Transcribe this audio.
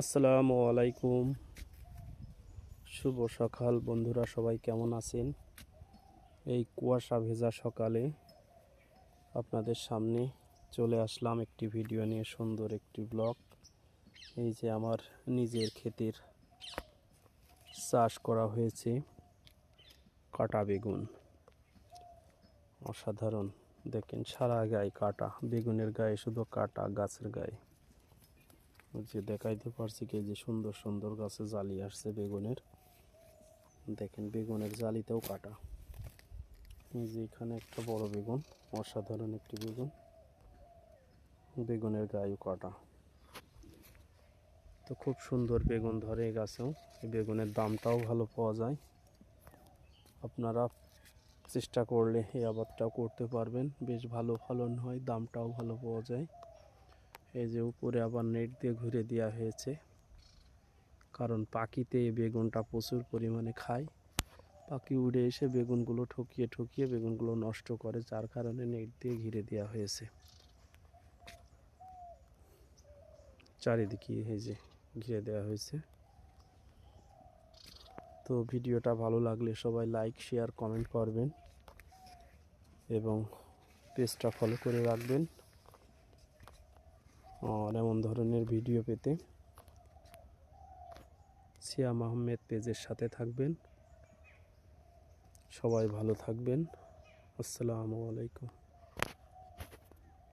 আসসালামু আলাইকুম। শুভ সকাল বন্ধুরা, সবাই কেমন আছেন? এই কুয়াশা ভেজা সকালে আপনাদের সামনে চলে আসলাম একটি ভিডিও নিয়ে, সুন্দর একটি ব্লগ। এই যে আমার নিজের ক্ষেতের চাষ করা হয়েছে কাটা বেগুন। অসাধারণ, দেখেন সারা গায়ে কাটা, বেগুনের গায়ে শুধু কাটা, গাছের গায়ে। যে দেখাইতে পারছি কি, যে সুন্দর সুন্দর গাছে জালি আসছে বেগুনের। দেখেন বেগুনের জালিতেও কাটা। এই যে এখানে একটা বড় বেগুন, অসাধারণ একটি বেগুন, বেগুনের গায়েও কাটা। তো খুব সুন্দর বেগুন ধরে গাছেও। এই বেগুনের দামটাও ভালো পাওয়া যায়। আপনারা চেষ্টা করলে এই আবাদটাও করতে পারবেন, বেশ ভালো ফলন হয়, দামটাও ভালো পাওয়া যায়। এই যে উপরে আবার নেট দিয়ে ঘুরে দেওয়া হয়েছে, কারণ পাখিতে এই বেগুনটা প্রচুর পরিমাণে খায়। পাখি উড়ে এসে বেগুনগুলো ঠকিয়ে ঠকিয়ে বেগুনগুলো নষ্ট করে, যার কারণে নেট দিয়ে ঘিরে দেওয়া হয়েছে চারিদিকে। এই যে ঘিরে দেওয়া হয়েছে। তো ভিডিওটা ভালো লাগলে সবাই লাইক, শেয়ার, কমেন্ট করবেন এবং পেজটা ফলো করে রাখবেন। আর এমন ধরনের ভিডিও পেতে সিয়াম আহমেদ পেজের সাথে থাকবেন। সবাই ভালো থাকবেন। আসসালামু আলাইকুম।